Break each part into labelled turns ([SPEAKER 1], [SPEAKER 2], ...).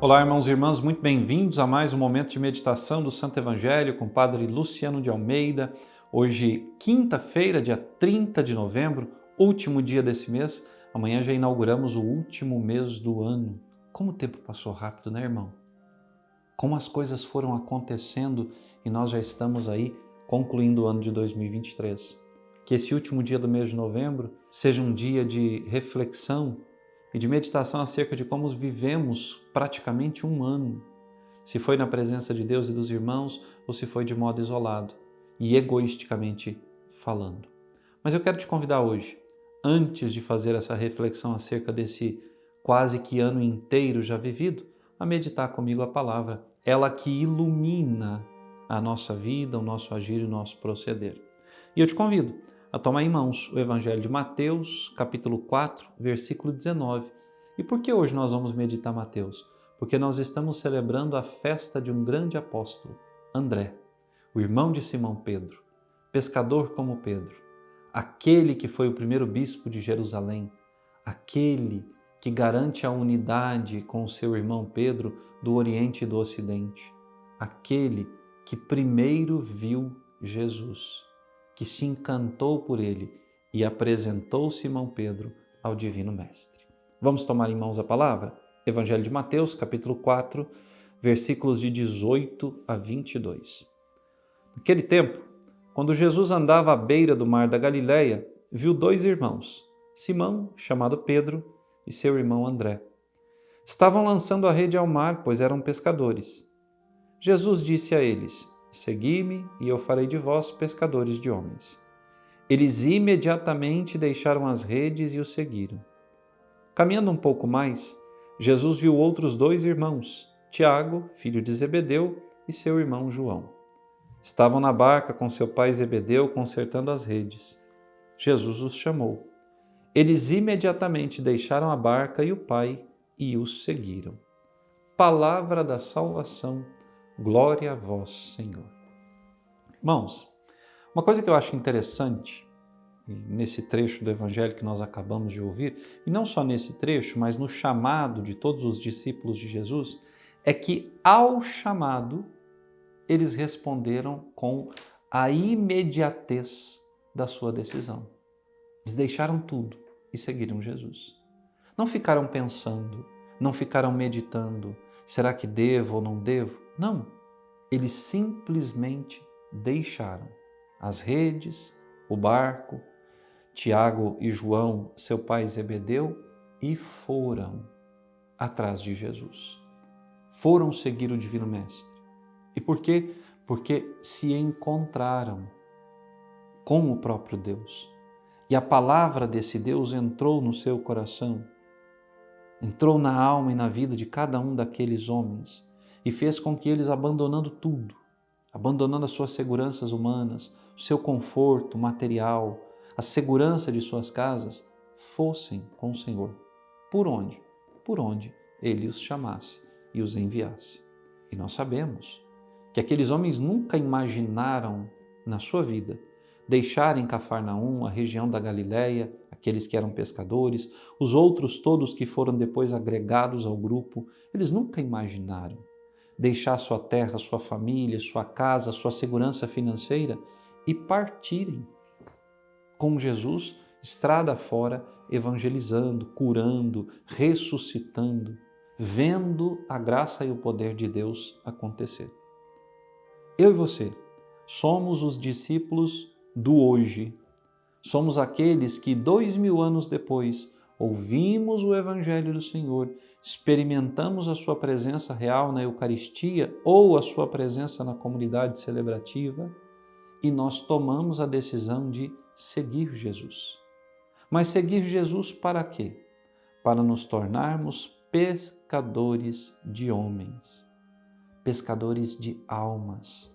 [SPEAKER 1] Olá, irmãos e irmãs, muito bem-vindos a mais um momento de meditação do Santo Evangelho com o Padre Luciano de Almeida. Hoje, quinta-feira, dia 30 de novembro, último dia desse mês. Amanhã já inauguramos o último mês do ano. Como o tempo passou rápido, né, irmão? Como as coisas foram acontecendo e nós já estamos aí concluindo o ano de 2023. Que esse último dia do mês de novembro seja um dia de reflexão e de meditação acerca de como vivemos praticamente um ano, se foi na presença de Deus e dos irmãos ou se foi de modo isolado e egoisticamente falando. Mas eu quero te convidar hoje, antes de fazer essa reflexão acerca desse quase que ano inteiro já vivido, a meditar comigo a palavra, ela que ilumina a nossa vida, o nosso agir e o nosso proceder. E eu te convido a tomar em mãos o Evangelho de Mateus, capítulo 4, versículo 19. E por que hoje nós vamos meditar Mateus? Porque nós estamos celebrando a festa de um grande apóstolo, André, o irmão de Simão Pedro, pescador como Pedro, aquele que foi o primeiro bispo de Jerusalém, aquele que garante a unidade com o seu irmão Pedro do Oriente e do Ocidente, aquele que primeiro viu Jesus, que se encantou por ele e apresentou Simão Pedro ao Divino Mestre. Vamos tomar em mãos a palavra? Evangelho de Mateus, capítulo 4, versículos de 18 a 22. Naquele tempo, quando Jesus andava à beira do mar da Galileia, viu dois irmãos, Simão, chamado Pedro, e seu irmão André. Estavam lançando a rede ao mar, pois eram pescadores. Jesus disse a eles: Segui-me e eu farei de vós pescadores de homens. Eles imediatamente deixaram as redes e o seguiram. Caminhando um pouco mais, Jesus viu outros dois irmãos, Tiago, filho de Zebedeu, e seu irmão João. Estavam na barca com seu pai Zebedeu consertando as redes. Jesus os chamou. Eles imediatamente deixaram a barca e o pai e os seguiram. Palavra da salvação. Glória a vós, Senhor. Irmãos, uma coisa que eu acho interessante nesse trecho do Evangelho que nós acabamos de ouvir, e não só nesse trecho, mas no chamado de todos os discípulos de Jesus, é que ao chamado eles responderam com a imediatez da sua decisão. Eles deixaram tudo e seguiram Jesus. Não ficaram pensando, não ficaram meditando, será que devo ou não devo? Não, eles simplesmente deixaram as redes, o barco, Tiago e João, seu pai Zebedeu, e foram atrás de Jesus. Foram seguir o Divino Mestre. E por quê? Porque se encontraram com o próprio Deus. E a palavra desse Deus entrou no seu coração, entrou na alma e na vida de cada um daqueles homens e fez com que eles, abandonando tudo, abandonando as suas seguranças humanas, o seu conforto material, a segurança de suas casas, fossem com o Senhor. Por onde? Por onde Ele os chamasse e os enviasse. E nós sabemos que aqueles homens nunca imaginaram na sua vida deixarem Cafarnaum, a região da Galileia, aqueles que eram pescadores, os outros todos que foram depois agregados ao grupo, eles nunca imaginaram deixar sua terra, sua família, sua casa, sua segurança financeira e partirem com Jesus, estrada fora, evangelizando, curando, ressuscitando, vendo a graça e o poder de Deus acontecer. Eu e você somos os discípulos do hoje. Somos aqueles que 2000 anos depois ouvimos o Evangelho do Senhor, experimentamos a sua presença real na Eucaristia ou a sua presença na comunidade celebrativa e nós tomamos a decisão de seguir Jesus. Mas seguir Jesus para quê? Para nos tornarmos pescadores de homens, pescadores de almas,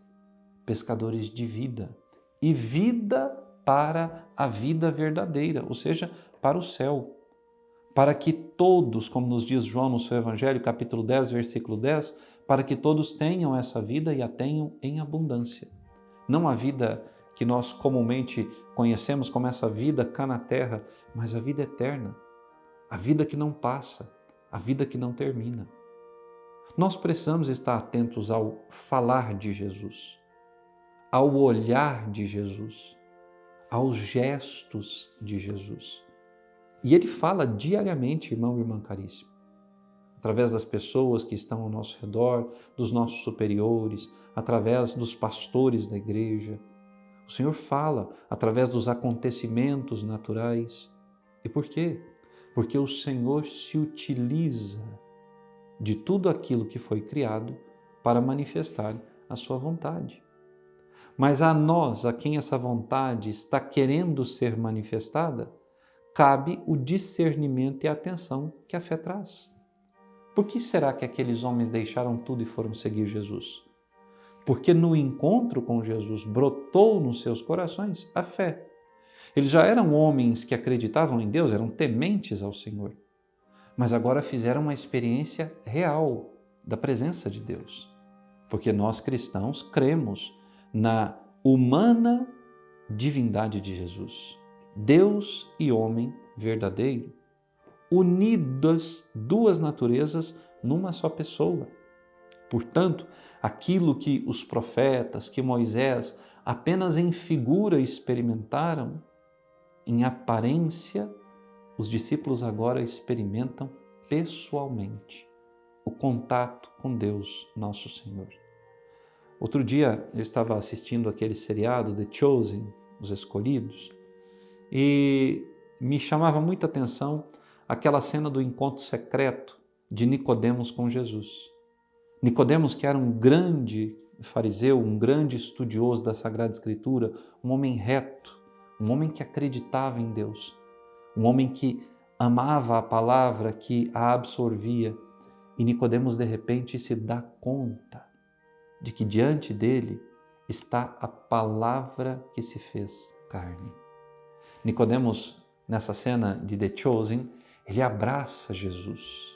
[SPEAKER 1] pescadores de vida e vida para a vida verdadeira, ou seja, para o céu. Para que todos, como nos diz João no seu Evangelho, capítulo 10, versículo 10, para que todos tenham essa vida e a tenham em abundância. Não a vida que nós comumente conhecemos como essa vida cá na terra, mas a vida eterna, a vida que não passa, a vida que não termina. Nós precisamos estar atentos ao falar de Jesus, ao olhar de Jesus, aos gestos de Jesus. E Ele fala diariamente, irmão e irmã caríssimo, através das pessoas que estão ao nosso redor, dos nossos superiores, através dos pastores da igreja. O Senhor fala através dos acontecimentos naturais. E por quê? Porque o Senhor se utiliza de tudo aquilo que foi criado para manifestar a sua vontade. Mas a nós, a quem essa vontade está querendo ser manifestada, cabe o discernimento e a atenção que a fé traz. Por que será que aqueles homens deixaram tudo e foram seguir Jesus? Porque no encontro com Jesus brotou nos seus corações a fé. Eles já eram homens que acreditavam em Deus, eram tementes ao Senhor, mas agora fizeram uma experiência real da presença de Deus. Porque nós cristãos cremos na humana divindade de Jesus. Deus e homem verdadeiro, unidas duas naturezas numa só pessoa. Portanto, aquilo que os profetas, que Moisés apenas em figura experimentaram, em aparência, os discípulos agora experimentam pessoalmente o contato com Deus, nosso Senhor. Outro dia eu estava assistindo aquele seriado The Chosen, Os Escolhidos, e me chamava muita atenção aquela cena do encontro secreto de Nicodemos com Jesus. Nicodemos, que era um grande fariseu, um grande estudioso da Sagrada Escritura, um homem reto, um homem que acreditava em Deus, um homem que amava a palavra, que a absorvia. E Nicodemos, de repente, se dá conta de que diante dele está a palavra que se fez carne. Nicodemos, nessa cena de The Chosen, ele abraça Jesus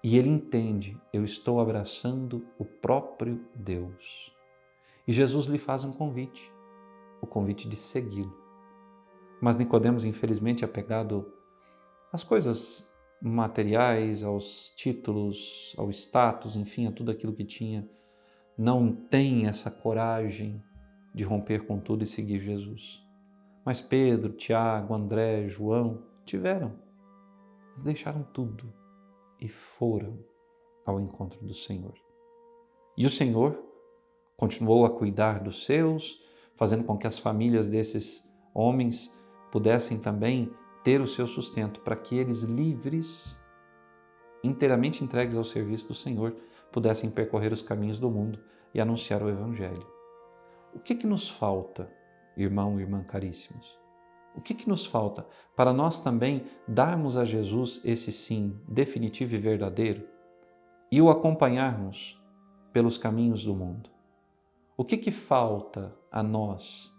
[SPEAKER 1] e ele entende: eu estou abraçando o próprio Deus. E Jesus lhe faz um convite, o convite de segui-lo. Mas Nicodemos, infelizmente, apegado às coisas materiais, aos títulos, ao status, enfim, a tudo aquilo que tinha, não tem essa coragem de romper com tudo e seguir Jesus. Mas Pedro, Tiago, André, João tiveram. Eles deixaram tudo e foram ao encontro do Senhor. E o Senhor continuou a cuidar dos seus, fazendo com que as famílias desses homens pudessem também ter o seu sustento, para que eles, livres, inteiramente entregues ao serviço do Senhor, pudessem percorrer os caminhos do mundo e anunciar o Evangelho. O que nos falta, irmão e irmã caríssimos? O que nos falta para nós também darmos a Jesus esse sim definitivo e verdadeiro e o acompanharmos pelos caminhos do mundo? O que falta a nós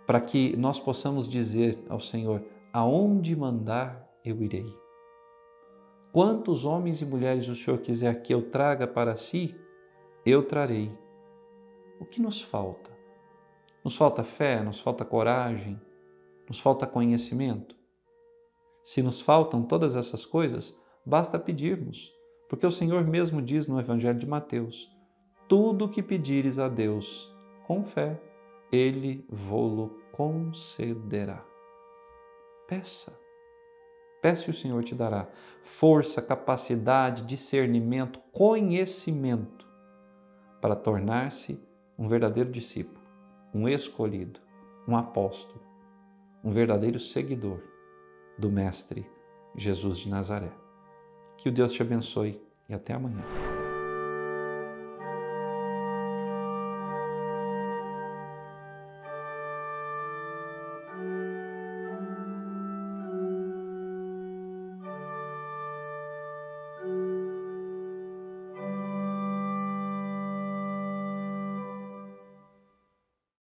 [SPEAKER 1] para que nós possamos dizer ao Senhor: aonde mandar eu irei? Quantos homens e mulheres o Senhor quiser que eu traga para si, eu trarei. O que nos falta? Nos falta fé, nos falta coragem, nos falta conhecimento? Se nos faltam todas essas coisas, basta pedirmos, porque o Senhor mesmo diz no Evangelho de Mateus: tudo o que pedires a Deus com fé, Ele vô-lo concederá. Peça. Peça e o Senhor te dará força, capacidade, discernimento, conhecimento para tornar-se um verdadeiro discípulo, um escolhido, um apóstolo, um verdadeiro seguidor do Mestre Jesus de Nazaré. Que o Deus te abençoe e até amanhã.